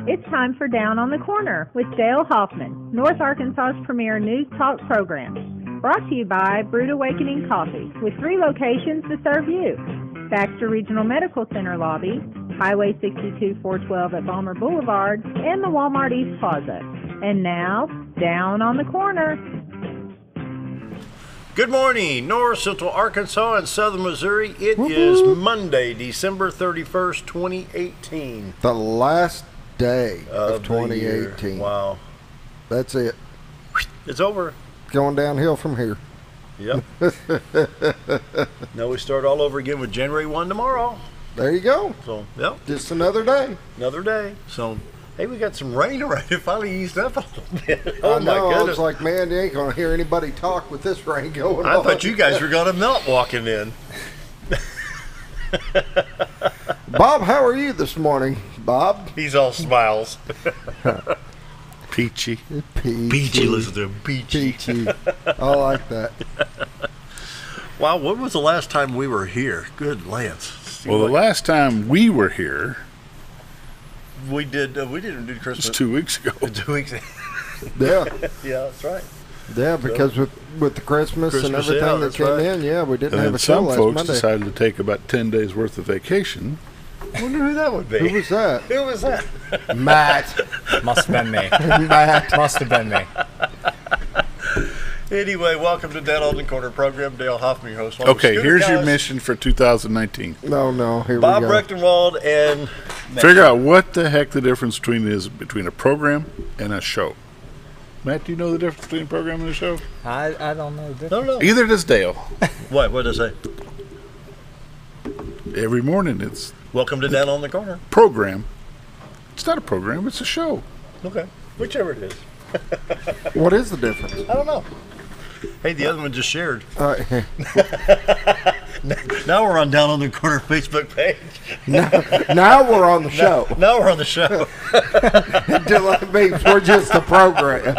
It's time for Down on the Corner with Dale Hoffman, North Arkansas's premier news talk program. Brought to you by Brood Awakening Coffee, with 3 locations to serve you. Baxter Regional Medical Center lobby, Highway 62 412 at Balmer Boulevard, and the Walmart East Plaza. And now, Down on the Corner. Good morning, North Central Arkansas and Southern Missouri. It is Monday, December 31st, 2018. The last day of 2018. Wow. That's it. It's over. Going downhill from here. Yep. Now we start all over again with January 1 tomorrow. There you go. So, yep. Just another day. Another day. So, hey, we got some rain around. It finally eased up a little bit. Oh, I know, my goodness. I was like, man, you ain't going to hear anybody talk with this rain going on. I thought you guys were going to melt walking in. Bob, how are you this morning, Bob? He's all smiles. Peachy. Peachy, listen to him. Peachy. I like that. Wow, when was the last time we were here? Good Lance. Well, the last time we were here, we didn't do Christmas. it was 2 weeks ago. 2 weeks. Yeah. Yeah, that's right. Yeah, because with the Christmas and everything that came in, yeah, we didn't And have then a show some last folks Monday. decided to take about 10 days worth of vacation. I wonder who that would be. Who was that? Who was that? Matt. Must have been me. Matt. Must have been me. Anyway, welcome to Dead on the Corner program. Dale Hoffman, your host. Okay, here's your mission for 2019. No, here Bob we go. Recktenwald and Figure out what the heck the difference between a program and a show. Matt, do you know the difference between a program and a show? I don't know. No. Either does Dale. What did I say? Every morning it's Welcome to Dead on the Corner. program. It's not a program, it's a show. Okay, whichever it is. What is the difference? I don't know. Hey, the other one just shared. Now we're on Down on the Corner Facebook page. now we're on the show. Now we're on the show. That means we're just a program.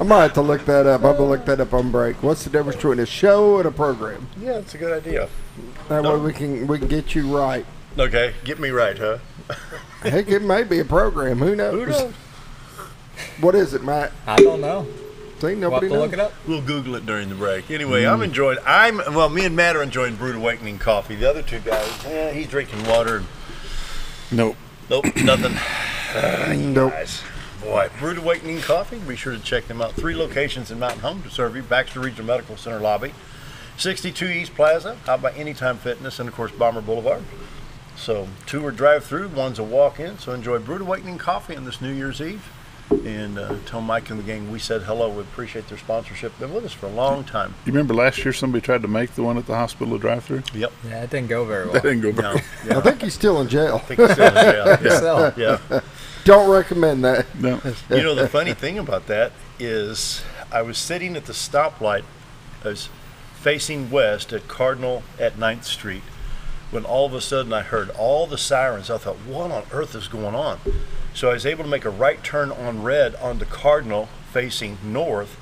I might have to look that up. I'm going to look that up on break. What's the difference between a show and a program? Yeah, it's a good idea. That way we can get you right. Okay, get me right, huh? Heck, it may be a program. Who knows? Who knows? What is it, Matt? I don't know. See, We'll nobody have to knows. look it up. We'll Google it during the break. Anyway, me and Matt are enjoying Brood Awakening coffee. The other two guys, he's drinking water. Nope. Nope, nothing. Nope. Guys. Boy, Brood Awakening Coffee. Be sure to check them out. 3 locations in Mountain Home to serve you. Baxter Regional Medical Center lobby, 62 East Plaza, out by Anytime Fitness, and of course Balmer Boulevard. So 2 are drive-through, 1's a walk-in. So enjoy Brood Awakening Coffee on this New Year's Eve. And tell Mike and the gang we said hello. We appreciate their sponsorship. Been with us for a long time. You remember last year somebody tried to make the one at the hospital drive-through? Yep. Yeah, it didn't go very well. That didn't go very No. Yeah. I think he's still in jail. I think it's still in jail. Yeah. So, Yeah. Don't recommend that. No. You know, the funny thing about that is I was sitting at the stoplight. I was facing west at Cardinal at 9th Street when all of a sudden I heard all the sirens. I thought, what on earth is going on? So I was able to make a right turn on red onto Cardinal facing north,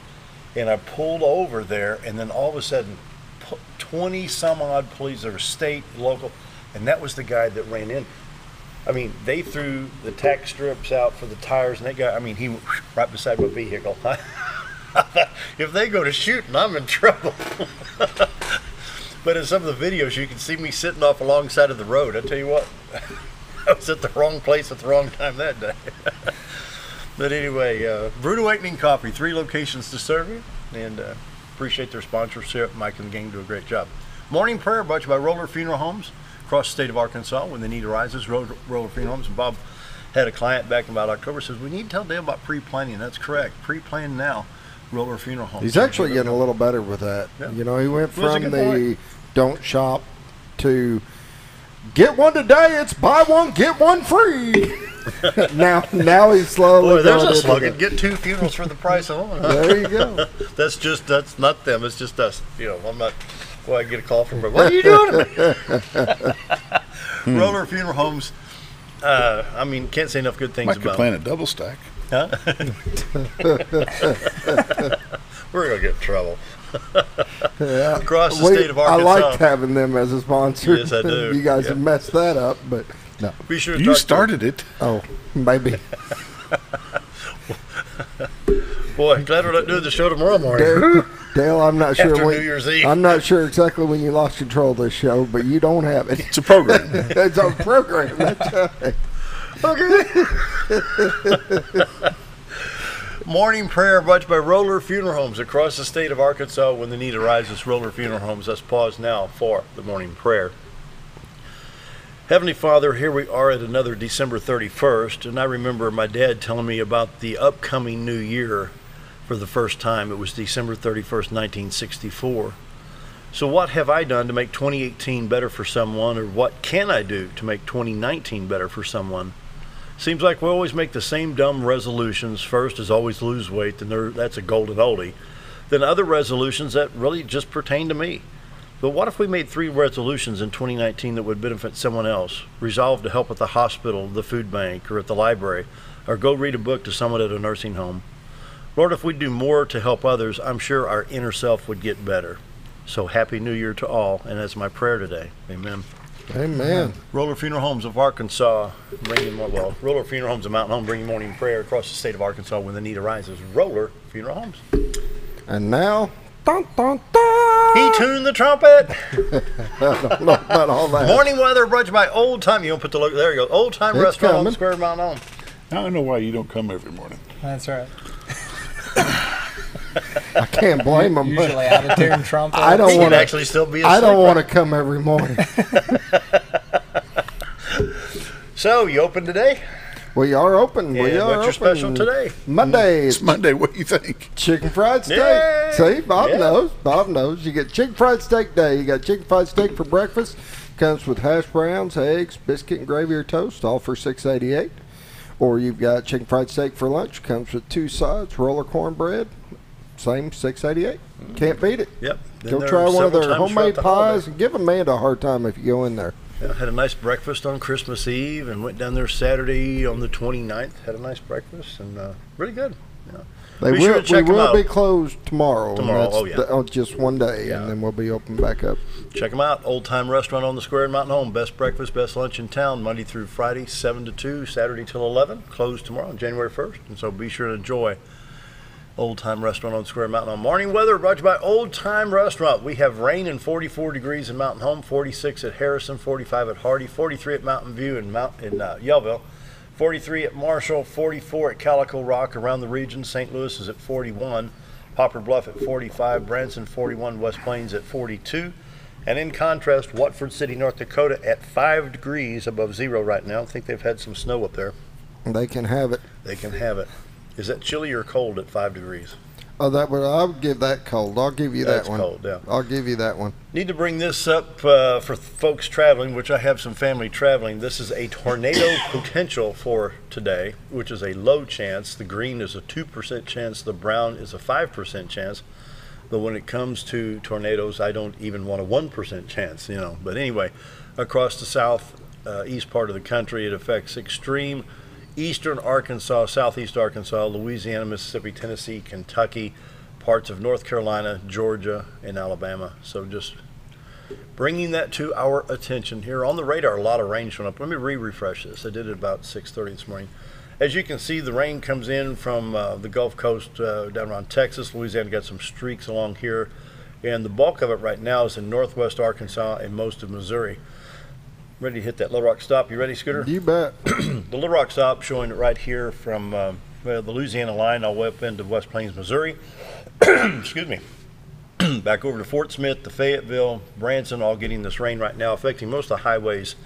and I pulled over there, and then all of a sudden 20 some odd police, there were state, local, and that was the guy that ran in. I mean, they threw the tack strips out for the tires, and that guy, he went right beside my vehicle. I thought, if they go to shooting, I'm in trouble. But in some of the videos, you can see me sitting off alongside of the road. I tell you what, I was at the wrong place at the wrong time that day. But anyway, Brood Awakening Coffee, 3 locations to serve you, and appreciate their sponsorship. Mike and the gang do a great job. Morning prayer brought to you by Roller Funeral Homes across the state of Arkansas. When the need arises, Roller Funeral Homes. And Bob had a client back in about October, says we need to tell Dale about pre-planning. That's correct. Pre-plan now. Roller Funeral Homes. He's actually getting a little better with that. Yeah. You know, he went Well, that's a from good the don't shop to get one today, it's buy one, get one free. now he's slowly Boy, there's going a into slogan. that. Get 2 funerals for the price of one. Huh? There you go. That's not them. It's just us. You know, I'm not. Well, I get a call from her. What are you doing? Roller Funeral Homes. Can't say enough good things Might could about plan a double stack. Huh? We're going to get in trouble. Yeah. Across the state of I Arkansas. liked having them as a sponsor. Yes, I do. You guys Yeah. have messed that up, but no. Be sure to You talk started it. Oh, Maybe. Boy, glad we're not doing the show tomorrow morning. Dale, I'm not sure After when, New Year's Eve. I'm not sure exactly when you lost control of this show, but you don't have it. It's a program. It's a program. That's right. Okay. Morning prayer brought to you by Roller Funeral Homes across the state of Arkansas. When the need arises, Roller Funeral Homes. Let's pause now for the morning prayer. Heavenly Father, here we are at another December 31st, and I remember my dad telling me about the upcoming new year for the first time. It was December 31st, 1964. So what have I done to make 2018 better for someone, or what can I do to make 2019 better for someone? Seems like we always make the same dumb resolutions. First is always lose weight, and that's a golden oldie. Then other resolutions that really just pertain to me. But what if we made 3 resolutions in 2019 that would benefit someone else? Resolve to help at the hospital, the food bank, or at the library, or go read a book to someone at a nursing home. Lord, if we do more to help others, I'm sure our inner self would get better. So Happy New Year to all, and that's my prayer today. Amen. Amen. Roller Funeral Homes of Arkansas, Roller Funeral Homes of Mountain Home, bringing morning prayer across the state of Arkansas when the need arises. Roller Funeral Homes. And now, dun, dun, dun. He tuned the trumpet. I don't know about all that. Morning weather brought to you by Old Time. You don't put the look. There you go. Old Time It's Restaurant on the coming. square of Mountain Home. Now I know why you don't come every morning. That's right. I can't blame them. Usually out of tune trumpet. I don't He want could to. actually still be asleep. I don't want to come every morning. So, you open today? We are open. We Yeah, are what's your open. special today? Monday. It's Monday. What do you think? Chicken fried steak. Yay! See, Bob Yeah. knows. Bob knows. You get chicken fried steak day. You got chicken fried steak for breakfast. Comes with hash browns, eggs, biscuit and gravy or toast, all for $6.88. Or you've got chicken fried steak for lunch. Comes with 2 sides, roller cornbread. Same $6.88. Can't beat it. Yep. Been Go there try one of several their times homemade throughout the pies holiday. and give Amanda a hard time if you go in there. Yeah, had a nice breakfast on Christmas Eve and went down there Saturday on the 29th. Had a nice breakfast and really good. Yeah. They Be sure to we check 'em will out. be closed tomorrow. and Tomorrow, that's oh, yeah. just one day, Yeah. and then we'll be open back up. Check them out. Old Time Restaurant on the Square in Mountain Home. Best breakfast, best lunch in town. Monday through Friday, 7 to 2. Saturday till 11. Closed tomorrow on January 1st. And so be sure to enjoy Old Time Restaurant on the Square in Mountain Home. Morning weather brought to you by Old Time Restaurant. We have rain and 44 degrees in Mountain Home, 46 at Harrison, 45 at Hardy, 43 at Mountain View in Yellville, 43 at Marshall, 44 at Calico Rock around the region. St. Louis is at 41, Poplar Bluff at 45, Branson 41, West Plains at 42. And in contrast, Watford City, North Dakota at 5 degrees above zero right now. I think they've had some snow up there. They can have it. They can have it. Is that chilly or cold at 5 degrees? Oh, I'll give that cold. I'll give you That's that one. cold, yeah. I'll give you that one. Need to bring this up for folks traveling, which I have some family traveling. This is a tornado potential for today, which is a low chance. The green is a 2% chance. The brown is a 5% chance. But when it comes to tornadoes, I don't even want a 1% chance, But anyway, across the southeast part of the country, it affects extreme eastern Arkansas, southeast Arkansas, Louisiana, Mississippi, Tennessee, Kentucky, parts of North Carolina, Georgia, and Alabama. So just bringing that to our attention here. On the radar, a lot of rain showing up. Let me refresh this. I did it about 6:30 this morning. As you can see, the rain comes in from the Gulf Coast down around Texas, Louisiana. Got some streaks along here. And the bulk of it right now is in northwest Arkansas and most of Missouri. Ready to hit that Little Rock stop. You ready, Scooter? You bet. The Little Rock stop showing it right here from the Louisiana line all the way up into West Plains, Missouri. Excuse me. Back over to Fort Smith, to Fayetteville, Branson, all getting this rain right now, affecting most of the highways.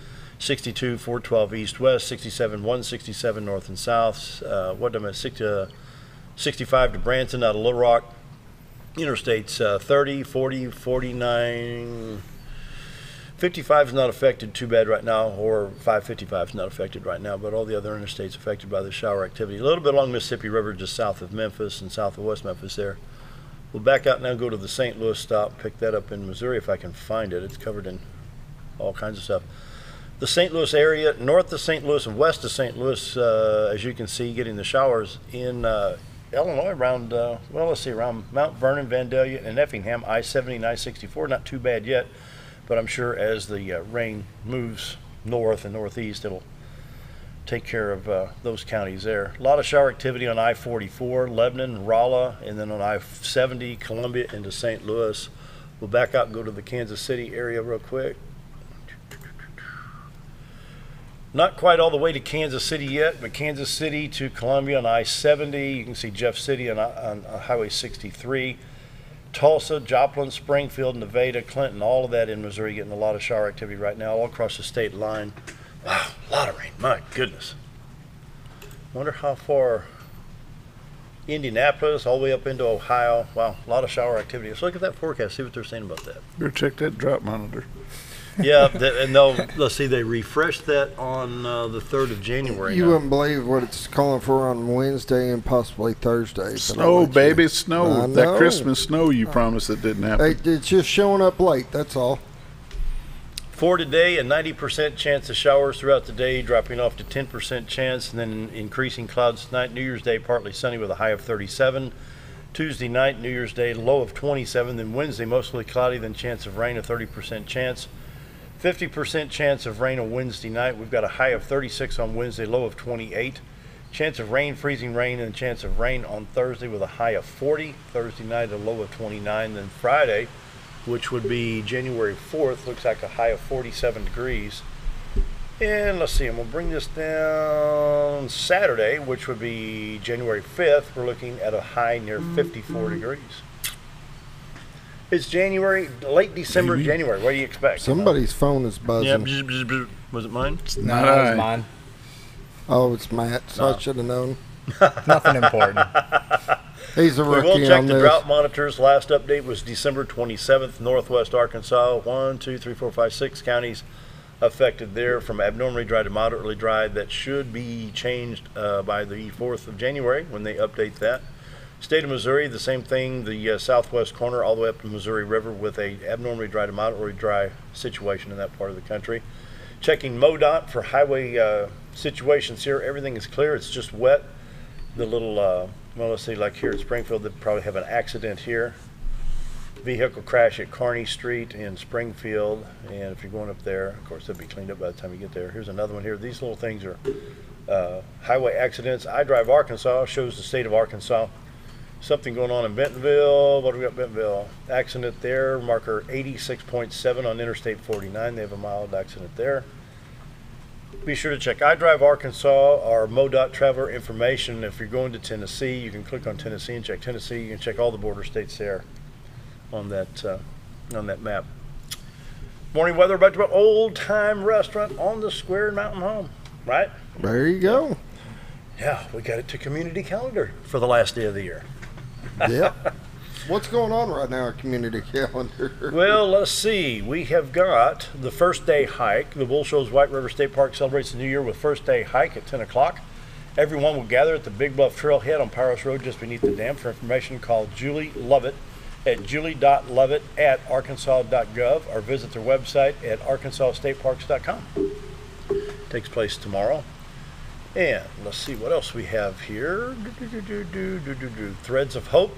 62, 412 east-west, 67, 167 north and south. 65 to Branson out of Little Rock. Interstates 30, 40, 49... 55 is not affected too bad right now, or 555 is not affected right now, but all the other interstates affected by the shower activity. A little bit along Mississippi River, just south of Memphis and south of West Memphis there. We'll back out now, go to the St. Louis stop, pick that up in Missouri if I can find it. It's covered in all kinds of stuff. The St. Louis area, north of St. Louis and west of St. Louis, as you can see, getting the showers in Illinois around, around Mount Vernon, Vandalia, and Effingham, I-70 and I-64. Not too bad yet. But I'm sure as the rain moves north and northeast, it'll take care of those counties there. A lot of shower activity on I-44, Lebanon, Rolla, and then on I-70, Columbia into St. Louis. We'll back out and go to the Kansas City area real quick. Not quite all the way to Kansas City yet, but Kansas City to Columbia on I-70. You can see Jeff City on Highway 63. Tulsa, Joplin, Springfield, Nevada, Clinton, all of that in Missouri getting a lot of shower activity right now, all across the state line. Wow, a lot of rain, my goodness. Wonder how far Indianapolis, all the way up into Ohio. Wow, a lot of shower activity. Let's look at that forecast, see what they're saying about that. Better check that drop monitor. Yeah, and let's see, they refreshed that on the 3rd of January. You now. wouldn't believe what it's calling for on Wednesday and possibly Thursday. Snow, baby, snow. I That know. Christmas snow you promised that didn't happen. It's just showing up late, that's all. For today, a 90% chance of showers throughout the day, dropping off to 10% chance, and then increasing clouds tonight. New Year's Day, partly sunny with a high of 37. Tuesday night, New Year's Day, low of 27. Then Wednesday, mostly cloudy, then chance of rain, a 30% chance. 50% chance of rain on Wednesday night. We've got a high of 36 on Wednesday, low of 28. Chance of rain, freezing rain, and chance of rain on Thursday with a high of 40. Thursday night, a low of 29. Then Friday, which would be January 4th, looks like a high of 47 degrees. And let's see, I'm going to bring this down Saturday, which would be January 5th. We're looking at a high near 54 degrees. It's January, late December, January. What do you expect? Somebody's phone is buzzing. Yeah, bzz, bzz, bzz. Was it mine? No, that was mine. Oh, it's Matt, so I should have known. Nothing important. He's a We rookie will check on the this. drought monitors. Last update was December 27th, northwest Arkansas. 1, 2, 3, 4, 5, 6 counties affected there from abnormally dry to moderately dry. That should be changed by the 4th of January when they update that. State of Missouri, the same thing, the southwest corner all the way up to the Missouri River with a abnormally dry to moderately dry situation in that part of the country. Checking MoDOT for highway situations here. Everything is clear. It's just wet. The little, well, let's see, like here at Springfield, they probably have an accident here. Vehicle crash at Kearney Street in Springfield. And if you're going up there, of course, they'll be cleaned up by the time you get there. Here's another one here. These little things are highway accidents. I Drive Arkansas shows the state of Arkansas. Something going on in Bentonville. What do we got? Bentonville. Accident there. Marker 86.7 on Interstate 49. They have a mild accident there. Be sure to check I Drive Arkansas, our MoDOT traveler information. If you're going to Tennessee, you can click on Tennessee and check Tennessee. You can check all the border states there on that map. Morning weather about to Old Time Restaurant on the Square in Mountain Home. Right? There you go. Yeah, we got it to community calendar for the last day of the year. Yep. What's going on right now at Community Calendar? Well, let's see. We have got the first day hike. The Bull Shows White River State Park celebrates the new year with first day hike at 10 o'clock. Everyone will gather at the Big Bluff Trailhead on Paris Road just beneath the dam. For information, call Julie Lovett at julie.lovett@arkansas.gov or visit their website at arkansasstateparks.com. Takes place tomorrow. And let's see what else we have here. Threads of Hope.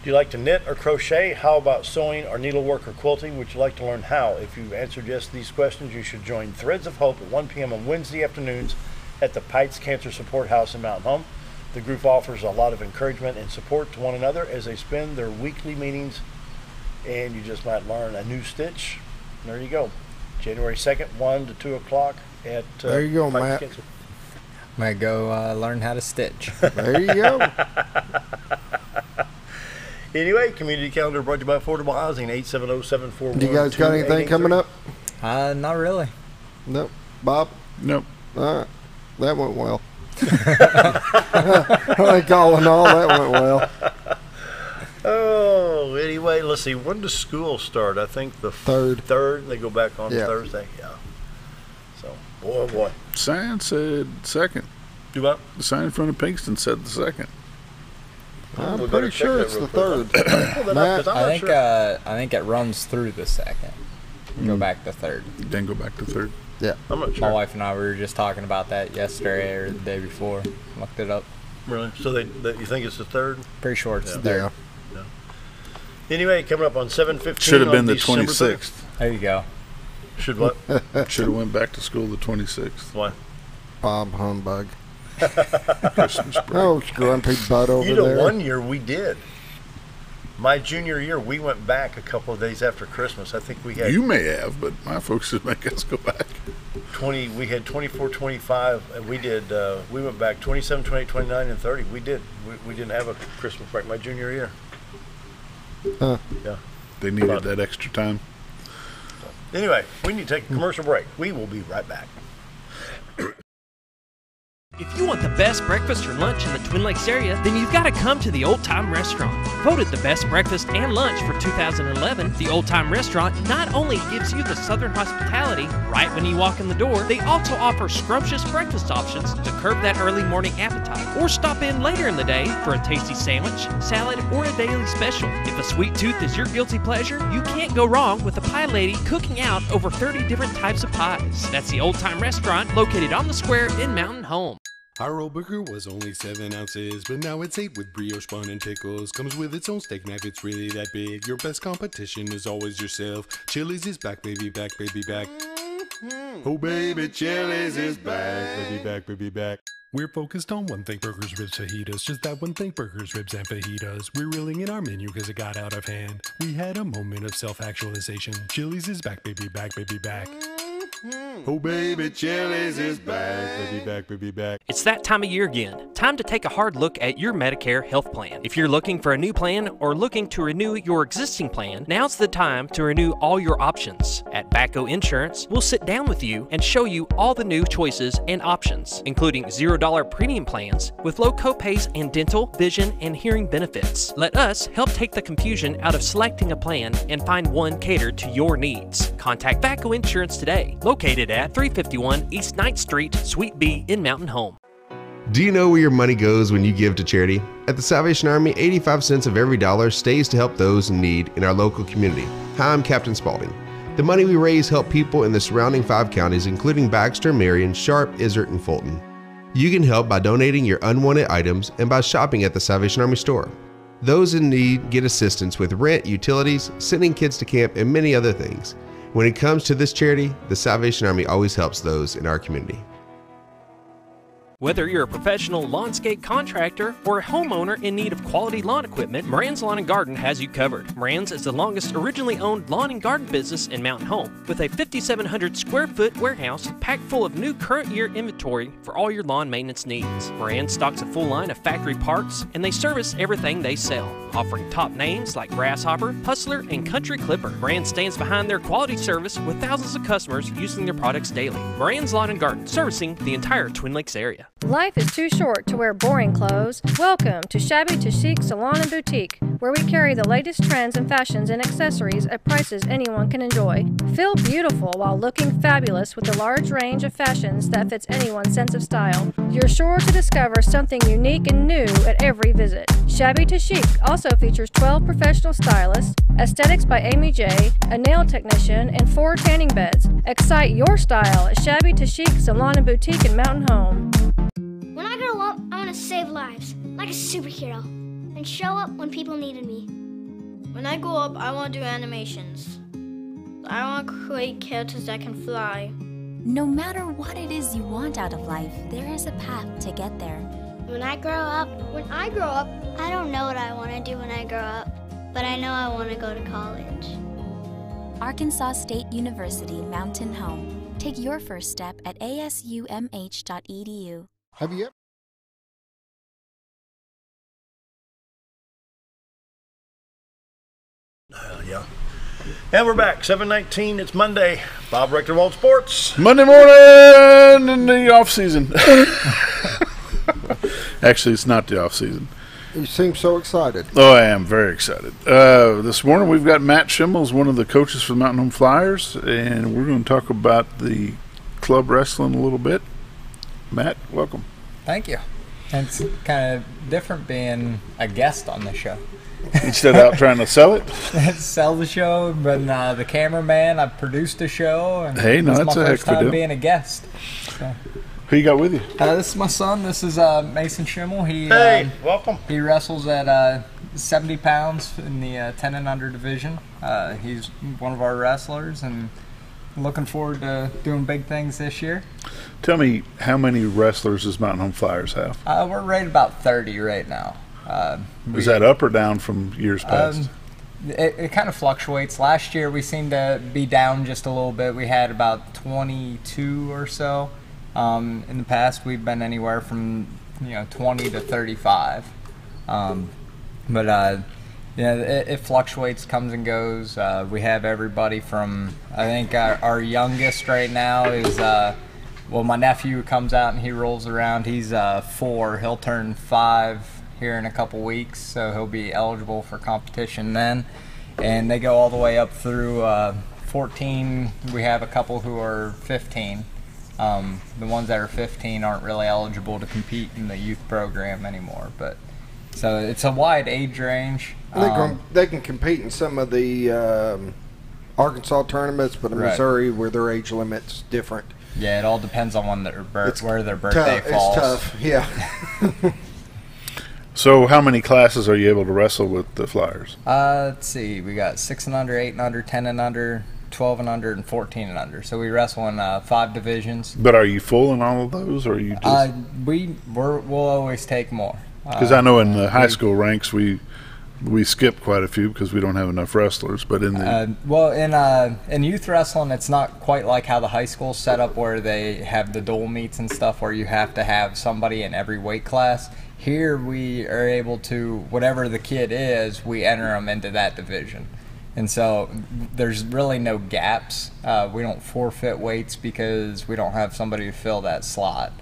Do you like to knit or crochet? How about sewing or needlework or quilting? Would you like to learn how? If you've answered yes to these questions, you should join Threads of Hope at 1 p.m. on Wednesday afternoons at the Pites Cancer Support House in Mountain Home. The group offers a lot of encouragement and support to one another as they spend their weekly meetings, and you just might learn a new stitch. There you go. January 2nd, 1 to 2 o'clock at There you go, Pites Matt. Cancer. I'm going to go learn how to stitch. There you go. Anyway, community calendar brought to you by Affordable Housing, 870-741. Do you guys got anything coming up? Not really. Nope. Bob? Nope. All right. That went well. I think all in all, that went well. Oh, anyway, let's see. When does school start? I think the Third. They go back on Yeah. Thursday. Yeah. So, boy. Sign said second. Do what? The sign in front of Pinkston said the second. I'm We pretty better check sure that it's the real quick. third. Pull that up, Matt, 'cause I'm I not think sure. I think it runs through the second. Go back to third. Then go back to third. Yeah. I'm not My sure. wife and I were just talking about that yesterday or the day before. Looked it up. Really? So you think it's the third? Pretty sure it's Yeah. third. Yeah. Anyway, coming up on 7/15. Should have been on the December 26th. There you go. Should what? Should have went back to school the 26th. Why? Bob Humbug. Christmas break. Oh, grumpy butt over You know, there. one year we did. My junior year, we went back a couple of days after Christmas. I think we had You may have, but my folks didn't make us go back. 20. We had 24, 25, and we did. We went back 27, 28, 29, and 30. We did. We didn't have a Christmas break my junior year. Huh. Yeah. They needed that extra time. Anyway, we need to take a commercial break. We will be right back. If you want the best breakfast or lunch in the Twin Lakes area, then you've got to come to the Old Time Restaurant. Voted the best breakfast and lunch for 2011, the Old Time Restaurant not only gives you the Southern hospitality right when you walk in the door, they also offer scrumptious breakfast options to curb that early morning appetite. Or stop in later in the day for a tasty sandwich, salad, or a daily special. If a sweet tooth is your guilty pleasure, you can't go wrong with a pie lady cooking out over 30 different types of pies. That's the Old Time Restaurant located on the square in Mountain Home. Our old burger was only 7 ounces, but now it's 8 with brioche bun and pickles. Comes with its own steak knife, it's really that big. Your best competition is always yourself. Chili's is back, baby, back, baby, back. Oh, baby, Chili's is back, baby, back, baby, back. We're focused on one thing, burgers, ribs, fajitas. Just that one thing, burgers, ribs, and fajitas. We're reeling in our menu because it got out of hand. We had a moment of self-actualization. Chili's is back, baby, back, baby, back. Oh, baby, Chili's is back, baby, back, baby, back. It's that time of year again. Time to take a hard look at your Medicare health plan. If you're looking for a new plan or looking to renew your existing plan, now's the time to renew all your options. At Bacco Insurance, we'll sit down with you and show you all the new choices and options, including $0 premium plans with low copays and dental, vision, and hearing benefits. Let us help take the confusion out of selecting a plan and find one catered to your needs. Contact Bacco Insurance today, located at 351 East 9th Street, Suite B in Mountain Home. Do you know where your money goes when you give to charity? At the Salvation Army, 85 cents of every dollar stays to help those in need in our local community. Hi, I'm Captain Spaulding. The money we raise help people in the surrounding 5 counties, including Baxter, Marion, Sharp, Izzard, and Fulton. You can help by donating your unwanted items and by shopping at the Salvation Army store. Those in need get assistance with rent, utilities, sending kids to camp, and many other things. When it comes to this charity, the Salvation Army always helps those in our community. Whether you're a professional lawnscape contractor or a homeowner in need of quality lawn equipment, Moran's Lawn & Garden has you covered. Moran's is the longest originally owned lawn and garden business in Mountain Home, with a 5,700 square foot warehouse packed full of new current year inventory for all your lawn maintenance needs. Moran stocks a full line of factory parts, and they service everything they sell, offering top names like Grasshopper, Hustler, and Country Clipper. Moran stands behind their quality service with thousands of customers using their products daily. Moran's Lawn & Garden, servicing the entire Twin Lakes area. Life is too short to wear boring clothes. Welcome to Shabby to Chic Salon and Boutique, where we carry the latest trends and fashions and accessories at prices anyone can enjoy. Feel beautiful while looking fabulous with a large range of fashions that fits anyone's sense of style. You're sure to discover something unique and new at every visit. Shabby to Chic also features 12 professional stylists, aesthetics by Amy J, a nail technician, and 4 tanning beds. Excite your style at Shabby to Chic Salon and Boutique in Mountain Home. When I grow up, I want to save lives, like a superhero, and show up when people needed me. When I grow up, I want to do animations. I want to create characters that can fly. No matter what it is you want out of life, there is a path to get there. When I grow up, I don't know what I want to do when I grow up, but I know I want to go to college. Arkansas State University Mountain Home. Take your first step at asumh.edu. Have you ever? Yeah. And we're back. 7:19. It's Monday. Bob Recktenwald Sports. Monday morning in the off season. Actually, it's not the off season. You seem so excited. Oh, I am very excited. This morning we've got Matt Shimmel, one of the coaches for the Mountain Home Flyers, and we're going to talk about the club wrestling a little bit. Matt, welcome. Thank you. It's kind of different being a guest on the show. Instead of out trying to sell it? Sell the show, but the cameraman, I've produced a show. And hey, no, that's a heck of a deal. Being a guest. So. Who you got with you? This is my son. This is Mason Shimmel. Hey, welcome. He wrestles at 70 pounds in the 10 and under division. He's one of our wrestlers, and looking forward to doing big things this year. Tell me, how many wrestlers does Mountain Home Flyers have? We're right about 30 right now. Is that up or down from years past? It kind of fluctuates. Last year we seemed to be down just a little bit. We had about 22 or so. In the past we've been anywhere from 20 to 35. It fluctuates, comes and goes. We have everybody from, I think our youngest right now is, my nephew comes out and he rolls around. He's 4. He'll turn 5 here in a couple weeks, so he'll be eligible for competition then. And they go all the way up through 14. We have a couple who are 15. The ones that are 15 aren't really eligible to compete in the youth program anymore, but so it's a wide age range. They can compete in some of the Arkansas tournaments, but in Missouri, where their age limit's different. Yeah, it all depends on when where their birthday falls. It's tough, yeah. So how many classes are you able to wrestle with the Flyers? Let's see. We got 6 and under, 8 and under, 10 and under, 12 and under, and 14 and under. So we wrestle in 5 divisions. But are you full in all of those, or are you just... We'll always take more. Because I know in the high school ranks we skip quite a few because we don't have enough wrestlers. But in the in youth wrestling, it's not quite like how the high school's set up, where they have the dual meets and stuff, where you have to have somebody in every weight class. Here we are able to, whatever the kid is, we enter them into that division. And so there's really no gaps. We don't forfeit weights because we don't have somebody to fill that slot.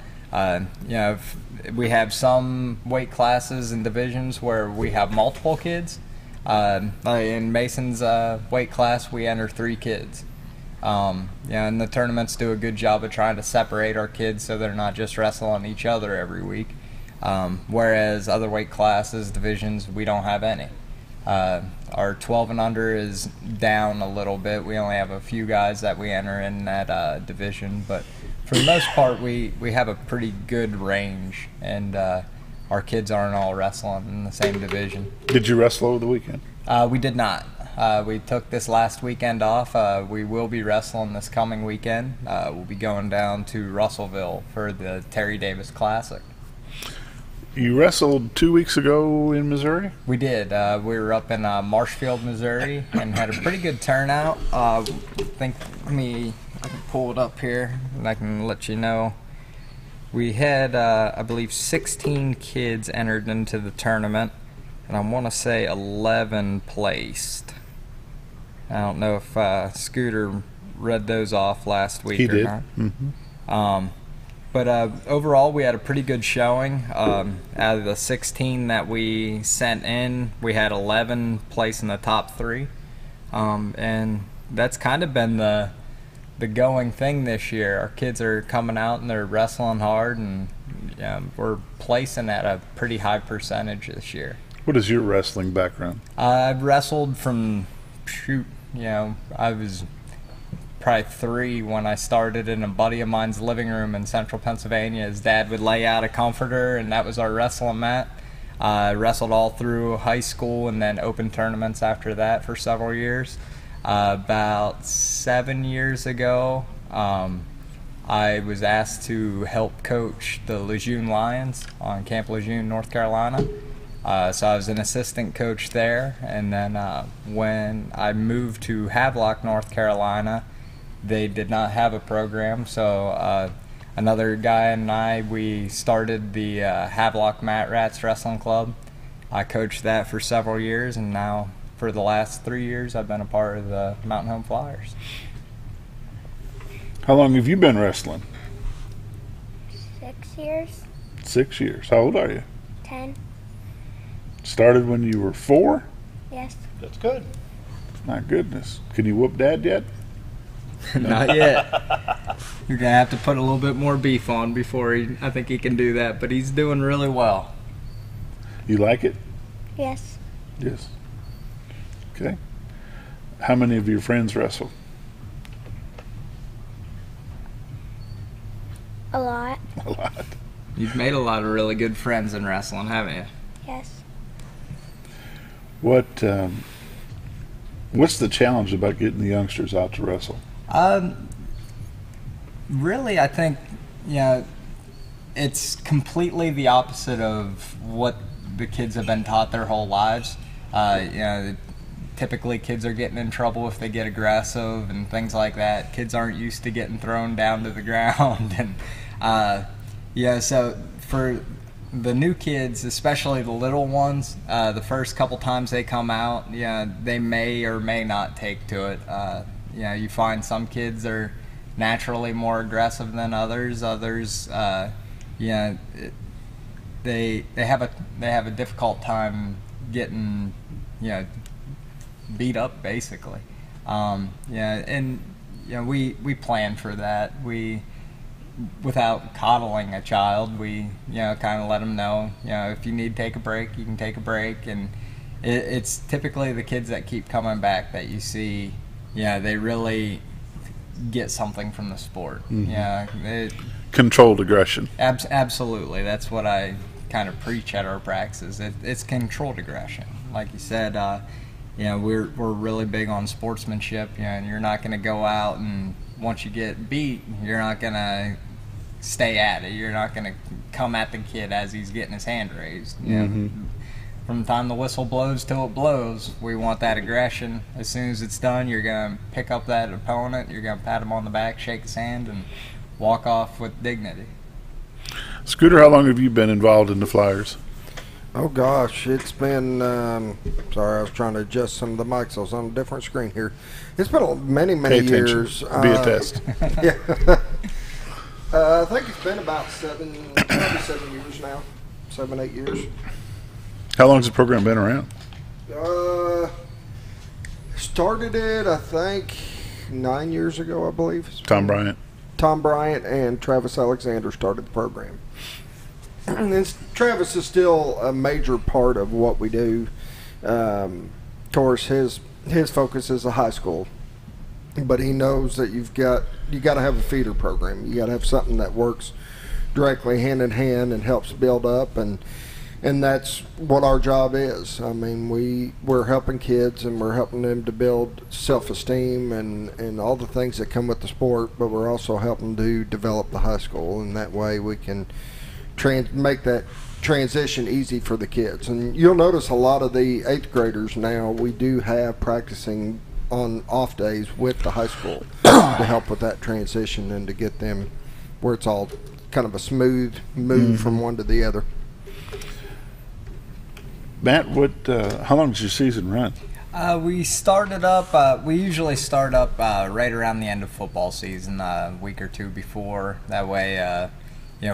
We have some weight classes and divisions where we have multiple kids. In Mason's weight class, we enter 3 kids. And the tournaments do a good job of trying to separate our kids so they're not just wrestling each other every week. Whereas other weight classes, divisions, we don't have any. Our 12 and under is down a little bit. We only have a few guys that we enter in that division, but for the most part, we have a pretty good range, and our kids aren't all wrestling in the same division. Did you wrestle over the weekend? We did not. We took this last weekend off. We will be wrestling this coming weekend. We'll be going down to Russellville for the Terry Davis Classic. You wrestled 2 weeks ago in Missouri? We did. We were up in Marshfield, Missouri, and had a pretty good turnout. I can pull it up here, and I can let you know. We had, I believe, 16 kids entered into the tournament, and I want to say 11 placed. I don't know if Scooter read those off last week or not. He did. Mm-hmm. But overall, we had a pretty good showing. Out of the 16 that we sent in, we had 11 place in the top 3. And that's kind of been the going thing this year. Our kids are coming out and they're wrestling hard, and we're placing at a pretty high percentage this year. What is your wrestling background? I've wrestled from, I was probably 3 when I started in a buddy of mine's living room in central Pennsylvania. His dad would lay out a comforter, and that was our wrestling mat. I wrestled all through high school and then open tournaments after that for several years. About 7 years ago, I was asked to help coach the Lejeune Lions on Camp Lejeune, North Carolina. So I was an assistant coach there, and then when I moved to Havelock, North Carolina, they did not have a program, so another guy and I, we started the Havelock Mat Rats Wrestling Club. I coached that for several years, and now for the last 3 years I've been a part of the Mountain Home Flyers. How long have you been wrestling? 6 years. 6 years. How old are you? 10. Started when you were 4? Yes. That's good. My goodness. Can you whoop Dad yet? Not yet. You're going to have to put a little bit more beef on before I think he can do that, but he's doing really well. You like it? Yes. Yes. Okay. How many of your friends wrestle? A lot. A lot. You've made a lot of really good friends in wrestling, haven't you? Yes. What's the challenge about getting the youngsters out to wrestle? Really, I think, it's completely the opposite of what the kids have been taught their whole lives. Typically kids are getting in trouble if they get aggressive and things like that. Kids aren't used to getting thrown down to the ground. And so for the new kids, especially the little ones, the first couple times they come out, they may or may not take to it. You find some kids are naturally more aggressive than others. Others, they have a difficult time getting, beat up, basically. We plan for that. Without coddling a child, we kind of let them know, if you need to take a break, you can take a break. And it's typically the kids that keep coming back that you see, they really get something from the sport. Controlled aggression. Absolutely. That's what I kind of preach at our practices. It's controlled aggression. Like you said, we're really big on sportsmanship, and you're not going to go out and once you get beat, you're not going to stay at it. You're not going to come at the kid as he's getting his hand raised. From the time the whistle blows till it blows, we want that aggression. As soon as it's done, you're going to pick up that opponent, you're going to pat him on the back, shake his hand, and walk off with dignity. Scooter, how long have you been involved in the Flyers? Oh gosh, it's been, sorry, I was trying to adjust some of the mics. I was on a different screen here. It's been many years. Be a test. Yeah. I think it's been about 7 years now. 7, 8 years. How long has the program been around? Started it, I think, 9 years ago, I believe. Tom Bryant and Travis Alexander started the program. And Travis is still a major part of what we do. Of course, his focus is a high school, but he knows that you got to have a feeder program. You got to have something that works directly hand in hand and helps build up, and that's what our job is. I mean, we're helping kids and we're helping them to build self-esteem and all the things that come with the sport, but we're also helping to develop the high school, and that way we can make that transition easy for the kids. And you'll notice a lot of the 8th graders now, we do have practicing on off days with the high school to help with that transition and to get them where it's all kind of a smooth move from one to the other. Matt, how long does your season run? We started up, we usually start up right around the end of football season, a week or two before. That way,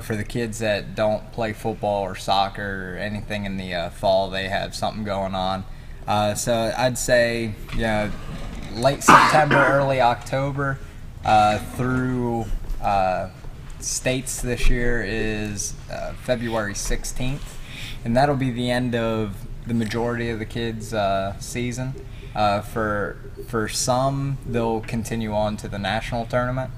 for the kids that don't play football or soccer or anything in the fall, they have something going on. So I'd say, late September, early October through states this year is February 16th. And that'll be the end of the majority of the kids' season. For some, they'll continue on to the national tournament.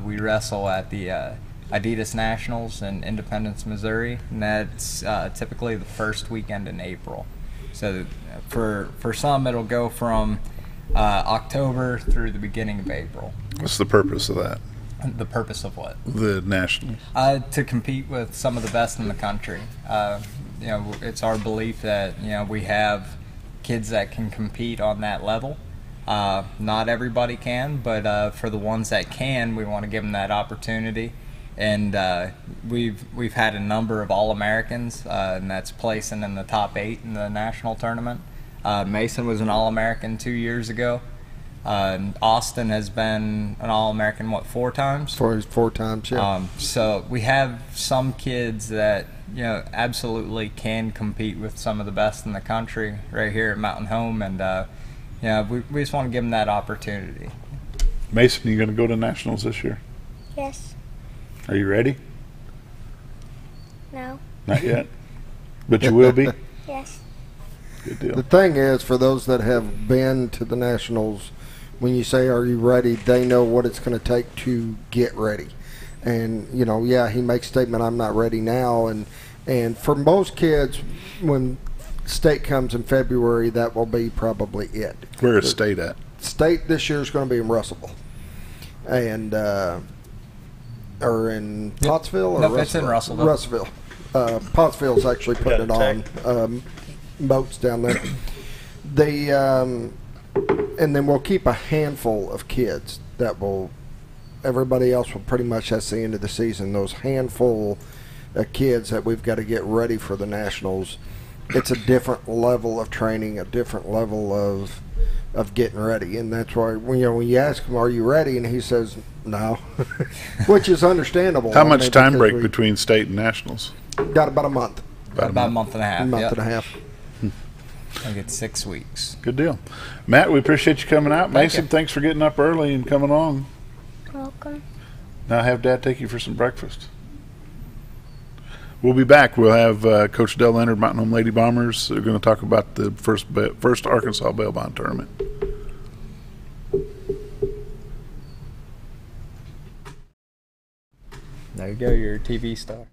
We wrestle at the Adidas Nationals in Independence, Missouri, and that's typically the first weekend in April. So for some, it'll go from October through the beginning of April. What's the purpose of that? The purpose of what? The Nationals. To compete with some of the best in the country. It's our belief that we have kids that can compete on that level. Not everybody can, but for the ones that can, we want to give them that opportunity. And we've had a number of All-Americans, and that's placing in the top 8 in the national tournament. Mason was an All-American 2 years ago. Austin has been an All-American, 4 times? 4 times, yeah. So we have some kids that absolutely can compete with some of the best in the country right here at Mountain Home, and we just want to give them that opportunity. Mason, you going to go to nationals this year? Yes. Are you ready? No. Not yet, but you will be? Yes. Good deal. The thing is, for those that have been to the nationals, when you say, are you ready, they know what it's going to take to get ready. And, he makes a statement, I'm not ready now. And for most kids, when state comes in February, that will be probably it. Where is state at? State this year is going to be in Russellville. and or in Pottsville or Nope, it's in Russellville. Pottsville's actually putting it on boats down there. They and then we'll keep a handful of kids that will. Everybody else will pretty much, that's the end of the season. Those handful of kids that we've got to get ready for the Nationals. It's a different level of training, a different level of getting ready, and that's why when you ask him, "Are you ready?" and he says, "No," which is understandable. How much time break between state and Nationals? Got about a month. About a month and a half. And a half. I think it's 6 weeks. Good deal. Matt, we appreciate you coming out. Mason, thanks for getting up early and coming on. Welcome. Now have Dad take you for some breakfast. We'll be back. We'll have Coach Dell Leonard, Mountain Home Lady Bombers. They're going to talk about the first Arkansas bail bond tournament. There you go, your TV star.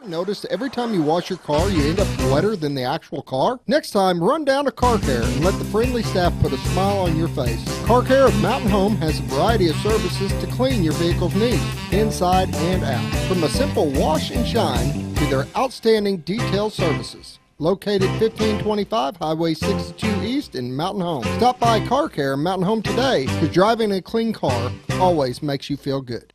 Notice every time you wash your car, you end up wetter than the actual car? Next time, run down to Car Care and let the friendly staff put a smile on your face. Car Care of Mountain Home has a variety of services to clean your vehicle's needs, inside and out. From a simple wash and shine to their outstanding detail services. Located 1525 Highway 62 East in Mountain Home. Stop by Car Care Mountain Home today, because driving a clean car always makes you feel good.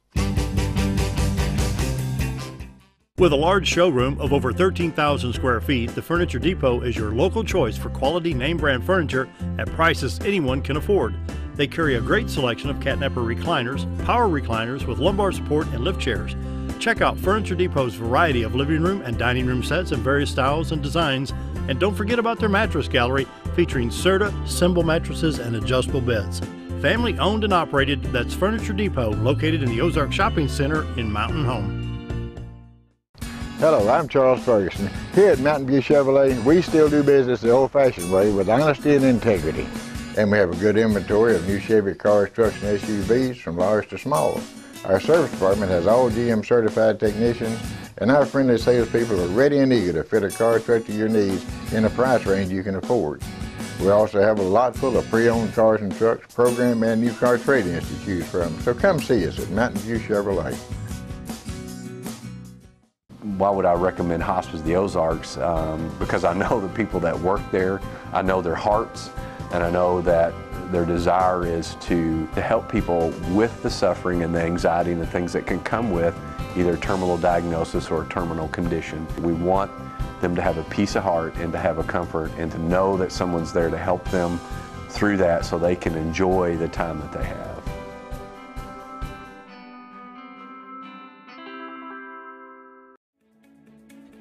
With a large showroom of over 13,000 square feet, the Furniture Depot is your local choice for quality name brand furniture at prices anyone can afford. They carry a great selection of catnapper recliners, power recliners with lumbar support and lift chairs. Check out Furniture Depot's variety of living room and dining room sets in various styles and designs. And don't forget about their mattress gallery featuring Serta, Symbol mattresses, and adjustable beds. Family owned and operated, that's Furniture Depot, located in the Ozark Shopping Center in Mountain Home. Hello, I'm Charles Ferguson. Here at Mountain View Chevrolet, we still do business the old-fashioned way with honesty and integrity. And we have a good inventory of new Chevy cars, trucks, and SUVs from large to small. Our service department has all GM certified technicians, and our friendly salespeople are ready and eager to fit a car truck to your needs in a price range you can afford. We also have a lot full of pre-owned cars and trucks, program and new car trade-ins to choose from. So come see us at Mountain View Chevrolet. Why would I recommend Hospice of the Ozarks? Because I know the people that work there, I know their hearts, and I know that their desire is to help people with the suffering and the anxiety and the things that can come with either terminal diagnosis or a terminal condition. We want them to have a peace of heart and to have a comfort and to know that someone's there to help them through that so they can enjoy the time that they have.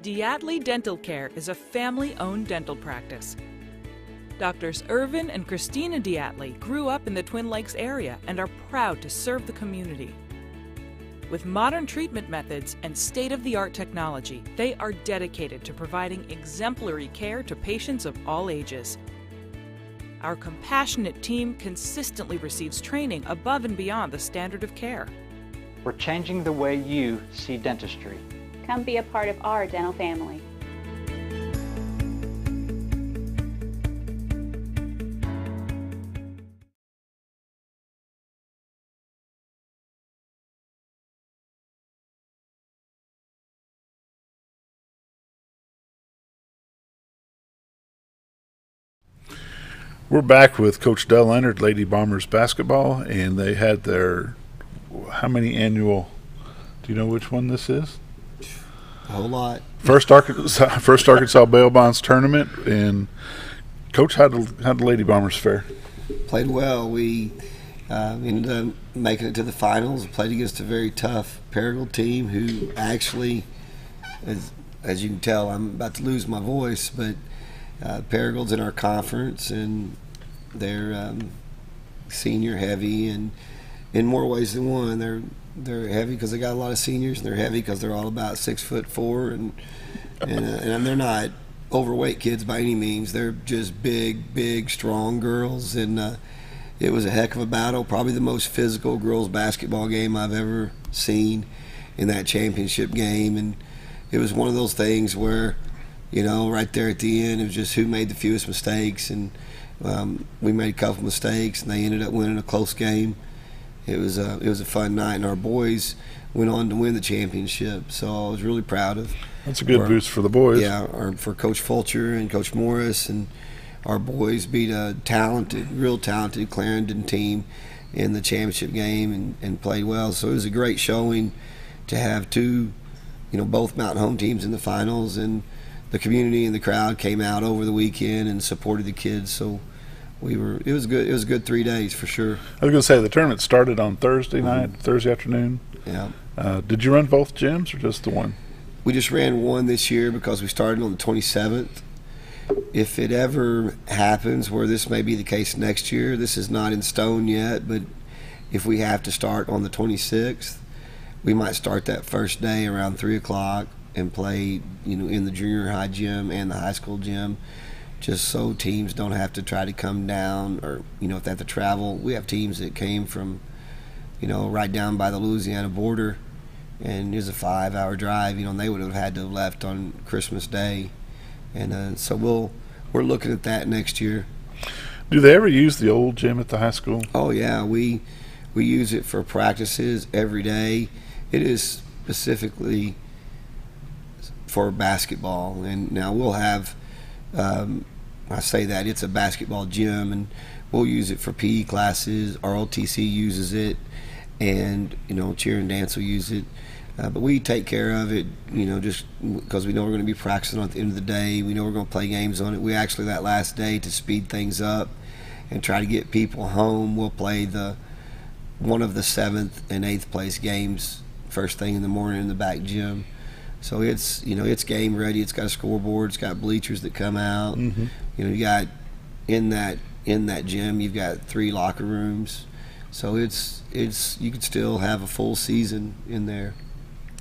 Diatley Dental Care is a family-owned dental practice. Doctors Irvin and Christina Diatley grew up in the Twin Lakes area and are proud to serve the community. With modern treatment methods and state-of-the-art technology, they are dedicated to providing exemplary care to patients of all ages. Our compassionate team consistently receives training above and beyond the standard of care. We're changing the way you see dentistry. Come be a part of our dental family. We're back with Coach Dell Leonard, Lady Bombers basketball, and they had their, how many annual, do you know which one this is? A whole lot. First Arkansas Bail Bonds tournament. And Coach, how'd the Lady Bombers fare? Played well. We ended up making it to the finals. Played against a very tough Paragould team who actually, as you can tell, I'm about to lose my voice, but Paragould's in our conference and they're senior heavy, and in more ways than one. They're heavy because they got a lot of seniors, and they're heavy because they're all about 6'4", and they're not overweight kids by any means. They're just big, strong girls, and it was a heck of a battle. Probably the most physical girls basketball game I've ever seen in that championship game, and it was one of those things where, you know, right there at the end, it was just who made the fewest mistakes, and we made a couple mistakes, and they ended up winning a close game. it was a fun night, and our boys went on to win the championship. So I was really proud of. That's a good boost for the boys. Yeah, for Coach Fulcher and Coach Morris, and our boys beat a real talented Clarendon team in the championship game and played well. So it was a great showing to have two, both Mountain Home teams in the finals, and the community and the crowd came out over the weekend and supported the kids. So it was good. It was a good 3 days for sure. I was going to say the tournament started on Thursday night, Thursday afternoon. Yeah. Did you run both gyms or just the one? We just ran one this year because we started on the 27th. If it ever happens where this may be the case next year, this is not in stone yet, but if we have to start on the 26th, we might start that first day around 3 o'clock and play, in the junior high gym and the high school gym, just so teams don't have to try to come down, or, if they have to travel. We have teams that came from, right down by the Louisiana border, and it was a 5-hour drive, and they would have had to have left on Christmas Day. And so we're looking at that next year. Do they ever use the old gym at the high school? Oh yeah, we use it for practices every day. It is specifically for basketball, and now we'll have. I say that it's a basketball gym, and we'll use it for PE classes. ROTC uses it, and cheer and dance will use it. But we take care of it, just because we know we're going to be practicing on at the end of the day. We know we're going to play games on it. We actually, that last day, to speed things up and try to get people home, we'll play one of the 7th and 8th place games first thing in the morning in the back gym. So it's it's game ready. It's got a scoreboard. It's got bleachers that come out. Mm-hmm. You got in that gym, you've got 3 locker rooms. So it's you could still have a full season in there.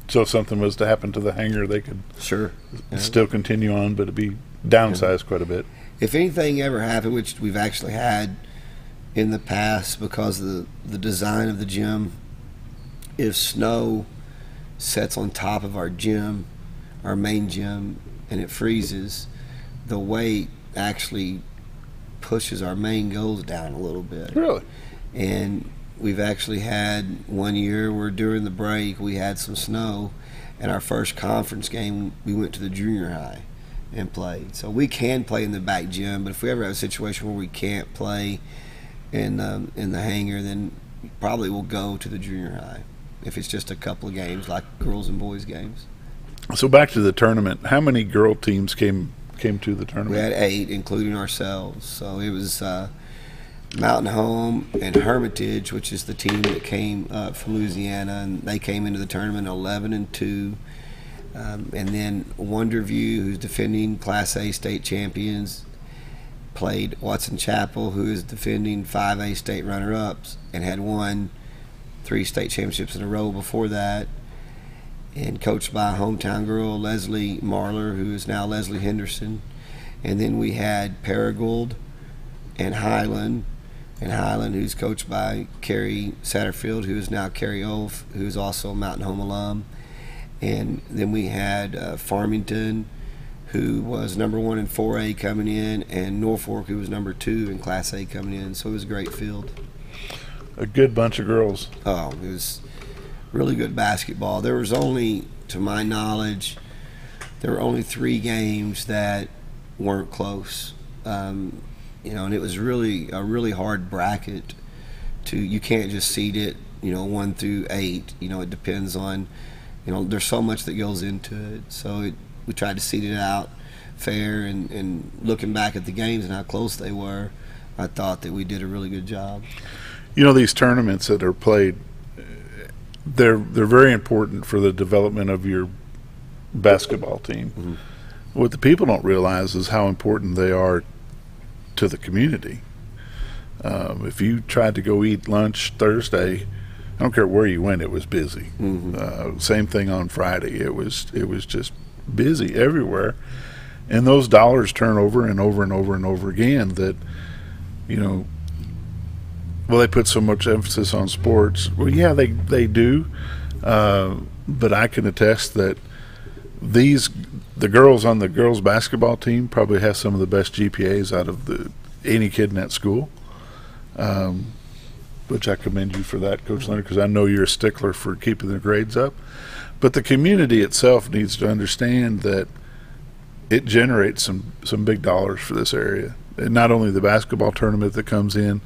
So if something was to happen to the hangar, they could still continue on, but it'd be downsized quite a bit. If anything ever happened, which we've actually had in the past because of the design of the gym, if snow sets on top of our gym, our main gym, and it freezes, the weight actually pushes our main goals down a little bit. Really? And we've actually had one year where during the break we had some snow, and our first conference game we went to the junior high and played. So we can play in the back gym, but if we ever have a situation where we can't play in the hangar, then probably we'll go to the junior high if it's just a couple of games like girls and boys games. So back to the tournament, how many girl teams came to the tournament? We had 8, including ourselves. So it was Mountain Home and Hermitage, which is the team that came from Louisiana, and they came into the tournament 11-2. And then Wonderview, who's defending Class A state champions, played Watson Chapel, who is defending 5A state runner-ups and had won 3 state championships in a row before that, and coached by a hometown girl, Leslie Marler, who is now Leslie Henderson. And then we had Paragould and Highland, who's coached by Carrie Satterfield, who is now Carrie Olf, who is also a Mountain Home alum. And then we had Farmington, who was number 1 in 4A coming in, and Norfolk, who was number 2 in Class A coming in. So it was a great field. A good bunch of girls. Oh, it was really good basketball. There was only, to my knowledge, there were only 3 games that weren't close. And it was really a really hard bracket. You can't just seed it, 1 through 8. It depends on, there's so much that goes into it. So we tried to seed it out fair, and looking back at the games and how close they were, I thought that we did a really good job. These tournaments that are played, they're very important for the development of your basketball team. Mm-hmm. What the people don't realize is how important they are to the community. If you tried to go eat lunch Thursday, I don't care where you went, it was busy. Mm-hmm. Same thing on Friday. It was just busy everywhere, and those dollars turn over and over and over and over again. That they put so much emphasis on sports. Well, yeah, they do, but I can attest that the girls on the girls basketball team probably have some of the best GPAs out of any kid in that school. which I commend you for that, Coach Leonard, because I know you're a stickler for keeping the grades up. But the community itself needs to understand that it generates some big dollars for this area. And not only the basketball tournament that comes in,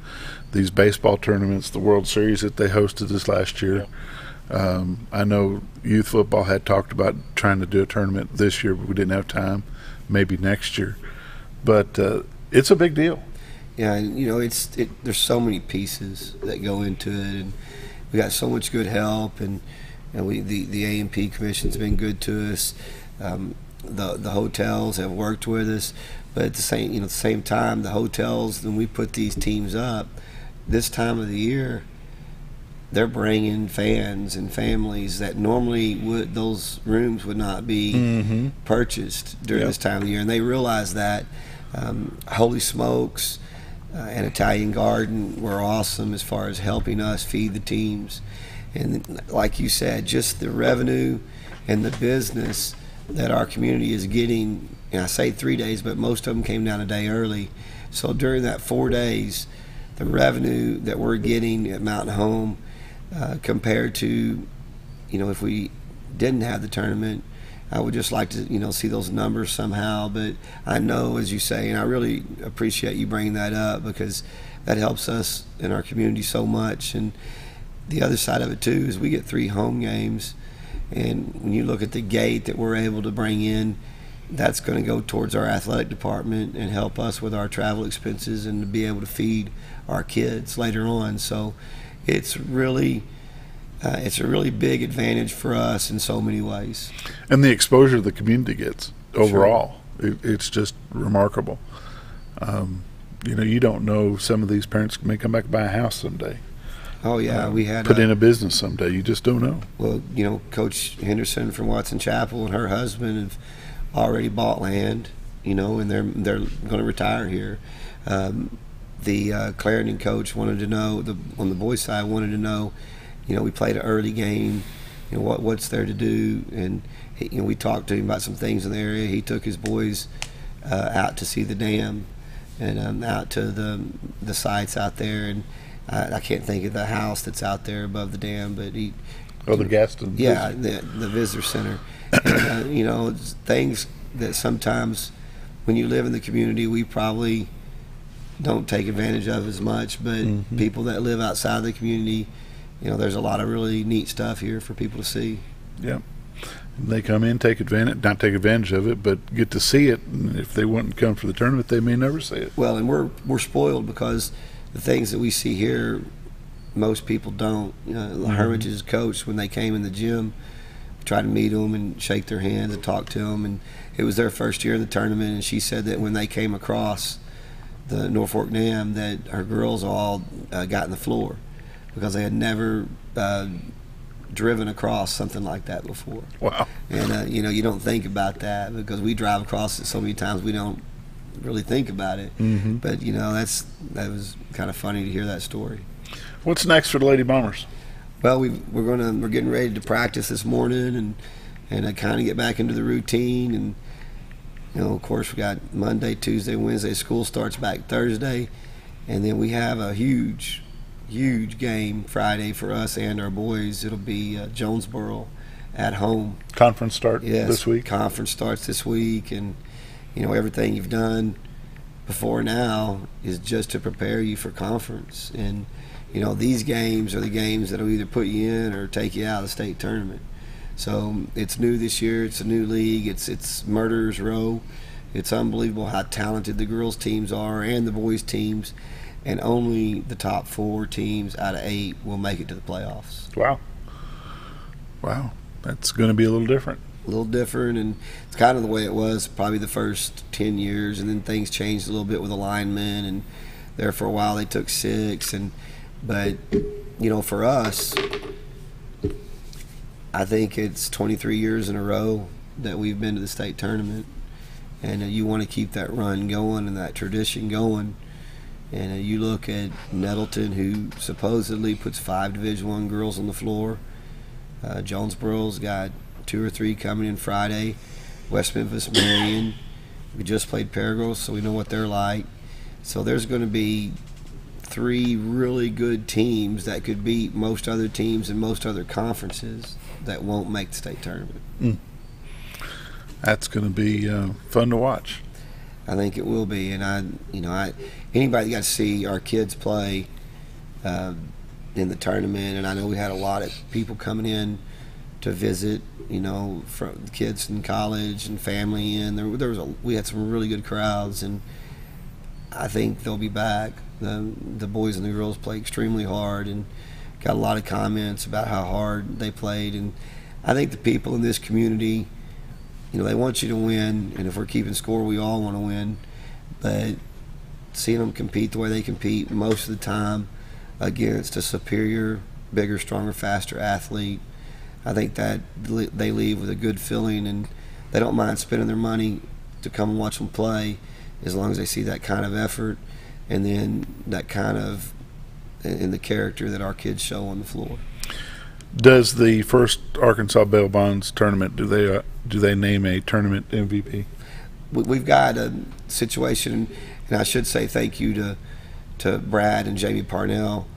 these baseball tournaments, the World Series that they hosted this last year. I know youth football had talked about trying to do a tournament this year, but we didn't have time. Maybe next year. But it's a big deal. Yeah, and there's so many pieces that go into it, and we got so much good help, and the A&P Commission's been good to us. The hotels have worked with us, but at the same time, the hotels, when we put these teams up, this time of the year, they're bringing fans and families that normally those rooms would not be purchased during this time of the year, and they realize that. Holy Smokes and Italian Garden were awesome as far as helping us feed the teams. And like you said, just the revenue and the business that our community is getting, and I say 3 days, but most of them came down a day early. So during that 4 days, the revenue that we're getting at Mountain Home compared to, if we didn't have the tournament, I would just like to, see those numbers somehow. But I know, as you say, and I really appreciate you bringing that up, because that helps us in our community so much. And the other side of it, too, is we get 3 home games. And when you look at the gate that we're able to bring in, that's going to go towards our athletic department and help us with our travel expenses and to be able to feed our kids later on. So it's really it's a really big advantage for us in so many ways. And the exposure the community gets overall, it's just remarkable. You don't know, some of these parents may come back and buy a house someday. Oh, yeah. We had put in a business someday. You just don't know. Well, Coach Henderson from Watson Chapel and her husband have already bought land, and they're going to retire here. The Clarendon coach wanted to know, on the boys' side, wanted to know, we played an early game, what's there to do, and we talked to him about some things in the area. He took his boys out to see the dam and out to the sites out there, and I can't think of the house that's out there above the dam, but the Gaston. Yeah, the visitor center. And, things that sometimes when you live in the community, we probably don't take advantage of as much, but people that live outside the community, there's a lot of really neat stuff here for people to see. Yeah. They come in, not take advantage of it, but get to see it. And if they wouldn't come for the tournament, they may never see it. Well, and we're spoiled because the things that we see here, most people don't. Hermitage's coach, when they came in the gym, tried to meet them and shake their hands and talk to them, and it was their first year in the tournament, and she said that when they came across the Norfolk Dam, that her girls all got in the floor because they had never driven across something like that before. Wow. And you don't think about that because we drive across it so many times we don't really think about it. But that was kind of funny to hear that story. What's next for the Lady Bombers? Well, we're getting ready to practice this morning and kind of get back into the routine, and of course we got Monday, Tuesday, Wednesday. School starts back Thursday, and then we have a huge game Friday for us and our boys. It'll be Jonesboro at home. Conference start this week? Conference starts this week, and everything you've done before now is just to prepare you for conference. And these games are the games that'll either put you in or take you out of the state tournament. So it's new this year. It's a new league. It's murderer's row. It's unbelievable how talented the girls' teams are and the boys' teams, and only the top 4 teams out of 8 will make it to the playoffs. Wow. That's going to be a little different. A little different, and it's kind of the way it was probably the first 10 years, and then things changed a little bit with the linemen, and there for a while they took 6, but for us, I think it's 23 years in a row that we've been to the state tournament, and you want to keep that run going and that tradition going. And you look at Nettleton, who supposedly puts 5 Division I girls on the floor. Jonesboro's got 2 or 3 coming in Friday. West Memphis, Marion. We just played Paragould, so we know what they're like. So there's going to be 3 really good teams that could beat most other teams in most other conferences that won't make the state tournament. That's going to be fun to watch. I think it will be, and anybody got to see our kids play in the tournament, and I know we had a lot of people coming in to visit, from kids in college and family, and we had some really good crowds, and I think they'll be back. The boys and the girls play extremely hard, and got a lot of comments about how hard they played, and I think the people in this community, they want you to win, and if we're keeping score, we all want to win, but seeing them compete the way they compete most of the time against a superior, bigger, stronger, faster athlete, I think that they leave with a good feeling, and they don't mind spending their money to come and watch them play as long as they see that kind of effort and then that kind of in the character that our kids show on the floor. Does the first Arkansas Bail Bonds tournament, do they name a tournament MVP? We've got a situation, and I should say thank you to Brad and Jamie Parnell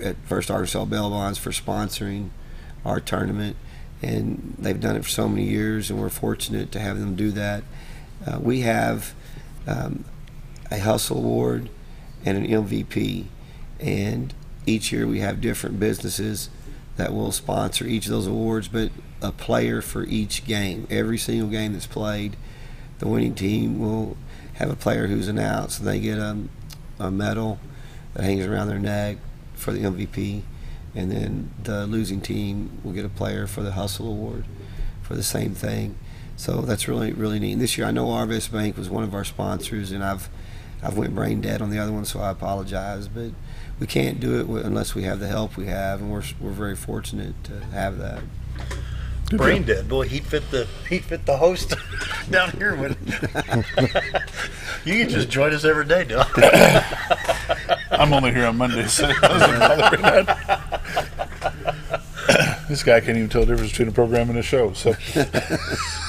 at First Arkansas Bail Bonds for sponsoring our tournament, and they've done it for so many years, and we're fortunate to have them do that. We have a Hustle Award and an MVP, and each year we have different businesses that will sponsor each of those awards, but a player for each game. Every single game that's played, the winning team will have a player who's announced, and they get a medal that hangs around their neck for the MVP, and then the losing team will get a player for the Hustle Award for the same thing. So that's really, really neat. And this year, I know Arvest Bank was one of our sponsors, and I've went brain dead on the other one, so I apologize. But we can't do it unless we have the help we have, and we're very fortunate to have that. Brain dead. Boy, he'd fit the host down here with. You can just join us every day, Dylan. I'm only here on Mondays, so it doesn't bother me that. This guy can't even tell the difference between a program and a show. So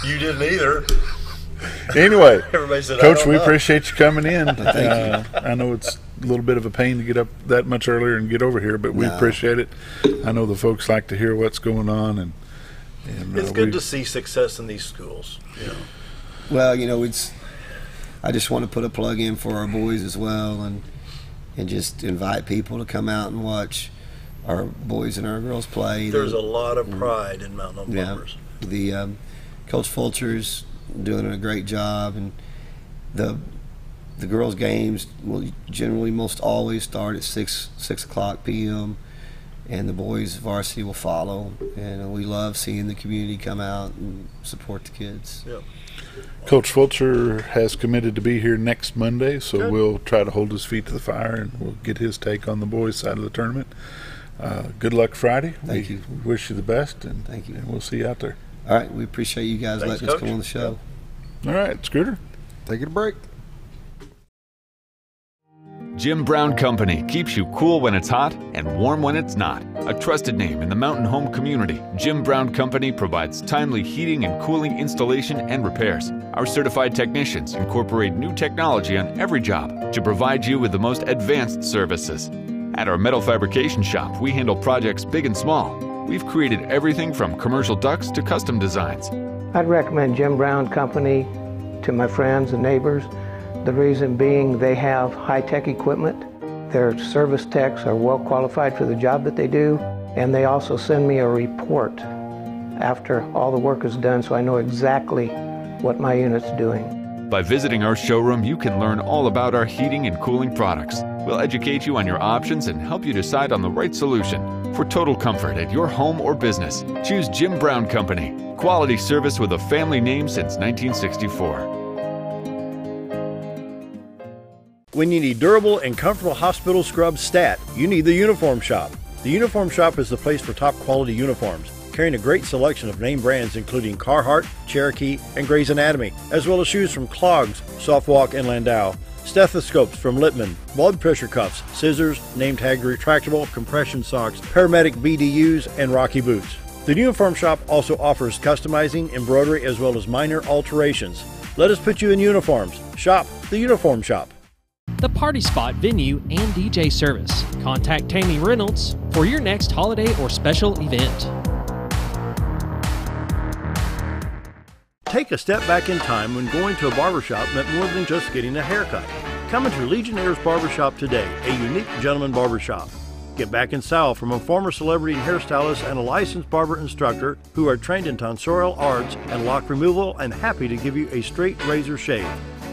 you didn't either. Anyway, everybody said, Coach, we appreciate you coming in. Thank you. I know it's a little bit of a pain to get up that much earlier and get over here, but we appreciate it. I know the folks like to hear what's going on, and it's good to see success in these schools. Well, I just want to put a plug in for our boys as well, and just invite people to come out and watch our boys and our girls play. There's a lot of pride in Mountain Home Bombers. The Coach Fulcher's doing a great job, and the girls' games will generally most always start at 6 o'clock p.m. and the boys' varsity will follow. And we love seeing the community come out and support the kids. Yep. Coach Fulcher has committed to be here next Monday, so Good. We'll try to hold his feet to the fire, and we'll get his take on the boys' side of the tournament. Good luck Friday. Thank you. We wish you the best, and thank you. And we'll see you out there. All right, we appreciate you guys letting us come on the show. All right, Scooter. Take a break. Jim Brown Company keeps you cool when it's hot and warm when it's not. A trusted name in the mountain home community, Jim Brown Company provides timely heating and cooling installation and repairs. Our certified technicians incorporate new technology on every job to provide you with the most advanced services. At our metal fabrication shop, we handle projects big and small. We've created everything from commercial ducts to custom designs. I'd recommend Jim Brown Company to my friends and neighbors. The reason being they have high-tech equipment. Their service techs are well qualified for the job that they do, and they also send me a report after all the work is done so I know exactly what my unit's doing. By visiting our showroom, you can learn all about our heating and cooling products. We'll educate you on your options and help you decide on the right solution. For total comfort at your home or business, choose Jim Brown Company. Quality service with a family name since 1964. When you need durable and comfortable hospital scrubs stat, you need the Uniform Shop. The Uniform Shop is the place for top quality uniforms, carrying a great selection of name brands including Carhartt, Cherokee, and Grey's Anatomy, as well as shoes from Clogs, Softwalk, and Landau, stethoscopes from Littman, blood pressure cuffs, scissors, name tag retractable, compression socks, paramedic BDUs, and Rocky boots. The Uniform Shop also offers customizing, embroidery, as well as minor alterations. Let us put you in uniforms. Shop the Uniform Shop. the party spot, venue, and DJ service. Contact Tammy Reynolds for your next holiday or special event. Take a step back in time when going to a barbershop meant more than just getting a haircut. Come into Legionnaire's Barbershop today, a unique gentleman barbershop. Get back in style from a former celebrity hairstylist and a licensed barber instructor who are trained in tonsorial arts and lock removal and happy to give you a straight razor shave.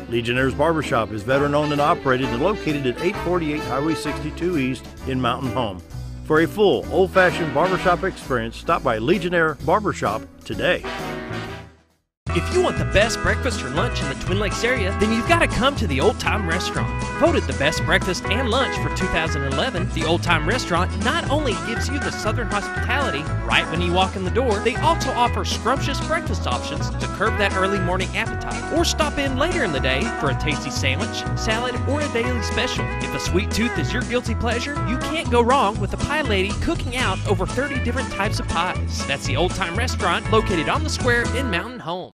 Legionnaire's Barbershop is veteran-owned and operated and located at 848 Highway 62 East in Mountain Home. For a full, old-fashioned barbershop experience, stop by Legionnaire Barbershop today. If you want the best breakfast or lunch in the Twin Lakes area, then you've got to come to the Old Time Restaurant. Voted the best breakfast and lunch for 2011, the Old Time Restaurant not only gives you the Southern hospitality right when you walk in the door, they also offer scrumptious breakfast options to curb that early morning appetite. Or stop in later in the day for a tasty sandwich, salad, or a daily special. If a sweet tooth is your guilty pleasure, you can't go wrong with a pie lady cooking out over 30 different types of pies. That's the Old Time Restaurant located on the square in Mountain Home.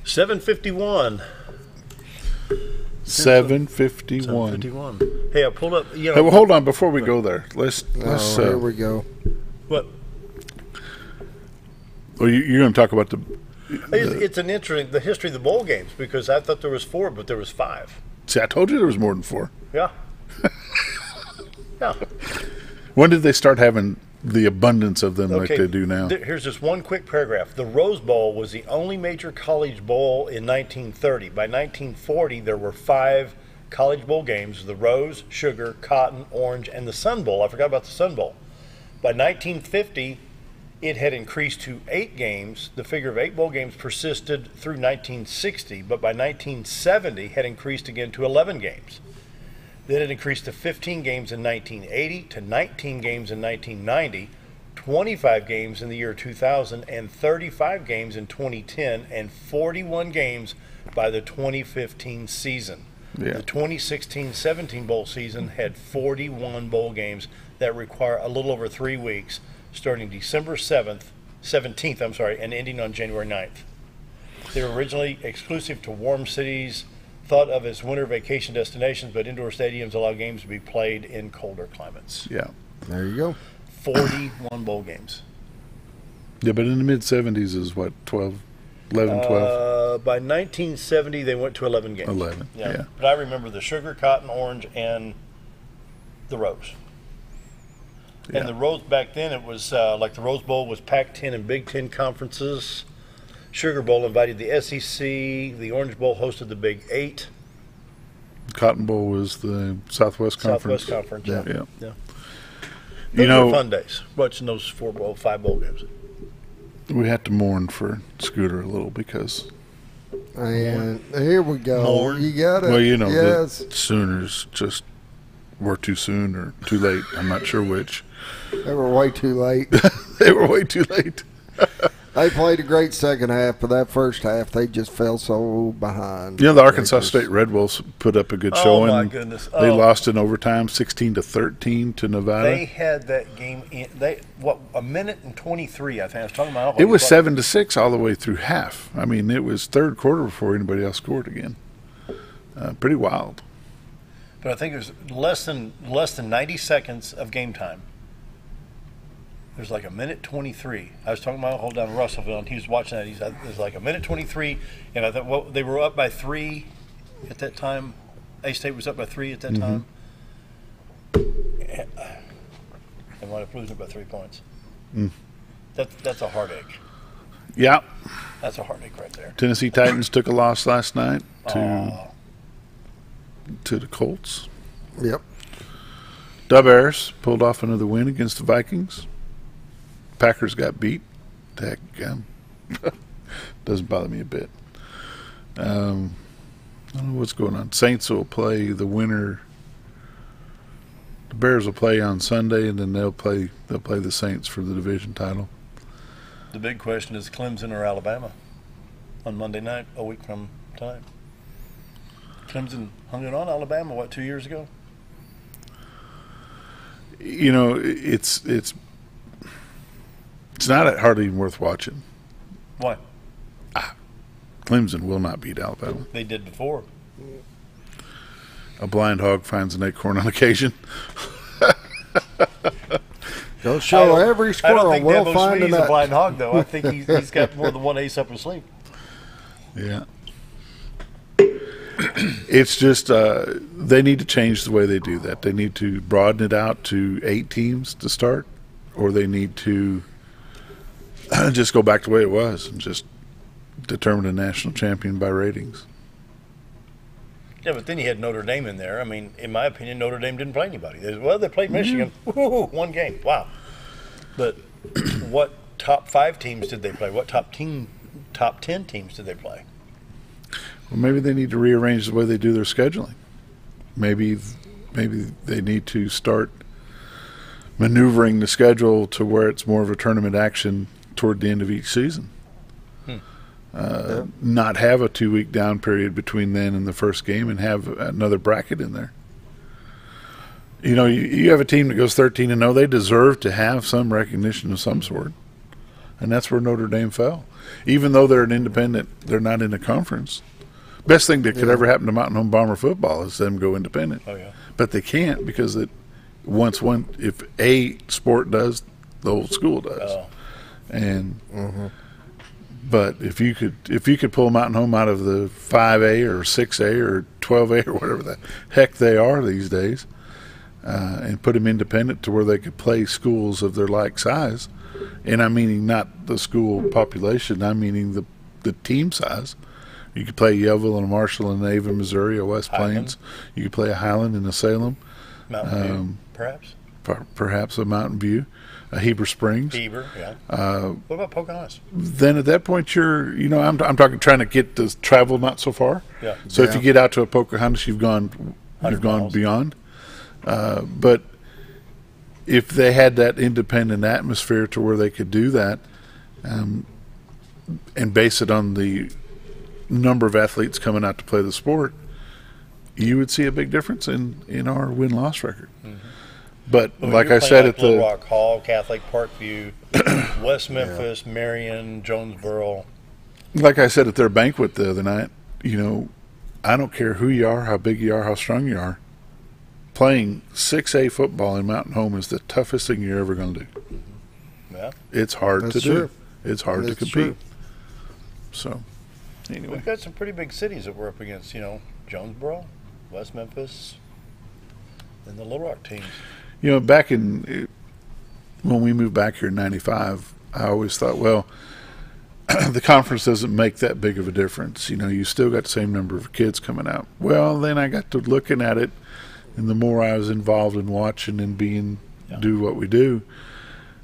$7.51. 7:51. Hey, I pulled up. Hey, well, hold on before we go there. Let's. Here we go. What? Well, you're going to talk about the. It's an interesting the history of the bowl games because I thought there was 4, but there was 5. See, I told you there was more than 4. Yeah. Yeah. When did they start having the abundance of them like they do now? Here's just one quick paragraph. The Rose Bowl was the only major college bowl in 1930. By 1940, there were 5 college bowl games: the Rose, Sugar, Cotton, Orange, and the Sun Bowl. I forgot about the Sun Bowl. By 1950, it had increased to 8 games. The figure of 8 bowl games persisted through 1960, but by 1970 had increased again to 11 games. Then it increased to 15 games in 1980, to 19 games in 1990, 25 games in the year 2000, and 35 games in 2010, and 41 games by the 2015 season. Yeah. The 2016-17 bowl season had 41 bowl games that require a little over 3 weeks, starting December 17th, and ending on January 9th. They were originally exclusive to warm cities, thought of as winter vacation destinations, but indoor stadiums allow games to be played in colder climates. Yeah. There you go. 41 bowl games. Yeah, but in the mid-70s is what, 11, 12? By 1970, they went to 11 games. 11, yeah. But I remember the Sugar, Cotton, Orange, and the Rose. Yeah. And the Rose back then, it was like the Rose Bowl was Pac-10 and Big Ten conferences. Sugar Bowl invited the SEC. The Orange Bowl hosted the Big 8. Cotton Bowl was the Southwest Conference. Southwest Conference, yeah. You Those know, were fun days, watching those 5 bowl games. we had to mourn for Scooter a little because. And here we go. Mourn. You got it. Well, you know, yes. the Sooners just were too soon or too late. I'm not sure which. They were way too late. They were way too late. They played a great second half, but that first half they just fell so behind. You know, the Arkansas State Red Bulls put up a good showing. Oh my goodness! They lost in overtime, 16-13 to Nevada. They had that game in a minute and 23. I think I was talking about. It was 7-6 all the way through half. I mean, it was third quarter before anybody else scored again. Pretty wild. But I think it was less than 90 seconds of game time. There's like a minute 23. I was talking about hold down Russellville, and he was watching that. There's like a minute 23, and I thought, they were up by 3 at that time. A-State was up by 3 at that time. They wound up losing by 3 points. That's a heartache. Yeah. That's a heartache right there. Tennessee Titans took a loss last night to the Colts. Yep. Dub Bears pulled off another win against the Vikings. Packers got beat. Doesn't bother me a bit. I don't know what's going on. Saints will play the winner. The Bears will play on Sunday, and then they'll play the Saints for the division title. The big question is Clemson or Alabama on Monday night, a week from tonight. Clemson hung it on Alabama, 2 years ago? You know, it's not hardly even worth watching. Why? Clemson will not beat Alabama. They did before. A blind hog finds an acorn on occasion. Go show every squirrel. I don't think We'll Dabo find Sweety's a a blind hog, though. I think he's got more than one ace up his sleeve. Yeah. It's just they need to change the way they do that. They need to broaden it out to 8 teams to start, or they need to just go back to the way it was and just determine a national champion by ratings. Yeah, but then you had Notre Dame in there. I mean, in my opinion, Notre Dame didn't play anybody. They played Michigan. Woo-hoo, 1 game. Wow. But what top 5 teams did they play? What top 10 teams did they play? Well, maybe they need to rearrange the way they do their scheduling. Maybe they need to start maneuvering the schedule to where it's more of a tournament action toward the end of each season. Not have a 2-week down period between then and the first game, and have another bracket in there. You know, you have a team that goes 13-0. They deserve to have some recognition of some sort, and that's where Notre Dame fell. Even though they're an independent, they're not in a conference. Best thing that could ever happen to Mountain Home Bomber football is them go independent. Oh, yeah. But they can't, because if a sport does, the whole school does. Oh. And but if you could pull Mountain Home out of the 5A or 6A or 12A or whatever the heck they are these days, and put them independent to where they could play schools of their like size, and I'm meaning not the school population, I'm meaning the team size. You could play Yellville and a Marshall and an Avon, Missouri, or West Plains. You could play a Highland and a Salem. Mountain View, perhaps? Perhaps a Mountain View. A Heber Springs. Heber, yeah. What about Pocahontas? Then at that point, I'm talking trying to get the travel not so far. Yeah. So if you get out to a Pocahontas, you've gone beyond. But if they had that independent atmosphere to where they could do that, and base it on the number of athletes coming out to play the sport, you would see a big difference in our win-loss record. But like I said, at Little Rock Hall, Catholic Parkview, West Memphis, Marion, Jonesboro. Like I said at their banquet the other night, I don't care who you are, how big you are, how strong you are. Playing 6A football in Mountain Home is the toughest thing you're ever going to do. Yeah, it's hard to true. do. It's hard to compete. True. So, anyway, we've got some pretty big cities that we're up against. Jonesboro, West Memphis, and the Little Rock teams. Back when we moved back here in '95, I always thought, well, the conference doesn't make that big of a difference. You still got the same number of kids coming out. Well, then I got to looking at it, and the more I was involved in watching and do what we do,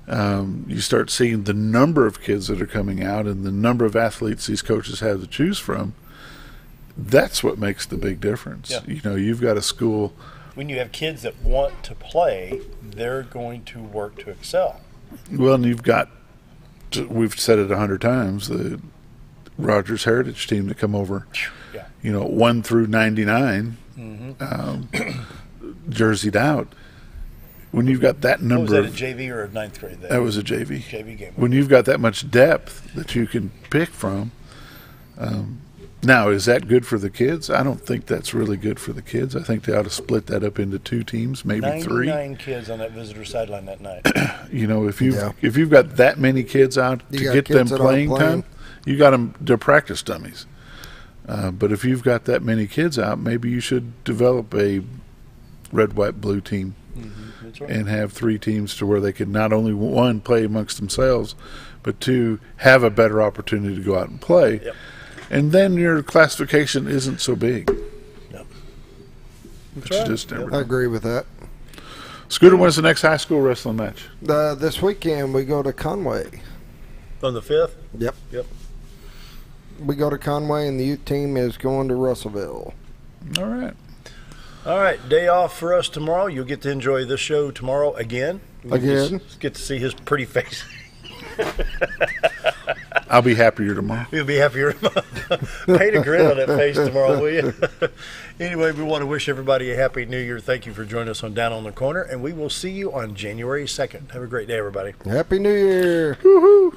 you start seeing the number of kids that are coming out and the number of athletes these coaches have to choose from. That's what makes the big difference. Yeah. You've got a school. When you have kids that want to play, they're going to work to excel. Well, and we've said it 100 times, the Rogers Heritage team that come over, 1 through 99, jerseyed out. When you've got that number, was that a JV or a 9th grade? That was a JV. JV game. When you've got that much depth that you can pick from. Now, is that good for the kids? I don't think that's really good for the kids. I think they ought to split that up into 2 teams, maybe 3. 99 kids on that visitor sideline that night. If you've got that many kids out to get them playing time, you got them. They're practice dummies. But if you've got that many kids out, maybe you should develop a red, white, blue team, That's right. and have 3 teams to where they can not only 1 play amongst themselves, but 2 have a better opportunity to go out and play. Yep. And then your classification isn't so big. Yep. But you just never know. I agree with that. Scooter, when's the next high school wrestling match? This weekend we go to Conway. On the 5th? Yep. Yep. We go to Conway, and the youth team is going to Russellville. All right. All right, day off for us tomorrow. You'll get to enjoy this show tomorrow again. Again? Just get to see his pretty face. I'll be happier tomorrow. You'll be happier tomorrow. Paint a grin on that face tomorrow, will you? Anyway, we want to wish everybody a happy new year. Thank you for joining us on Down on the Corner, and we will see you on January 2nd. Have a great day, everybody. Happy New Year. Woohoo.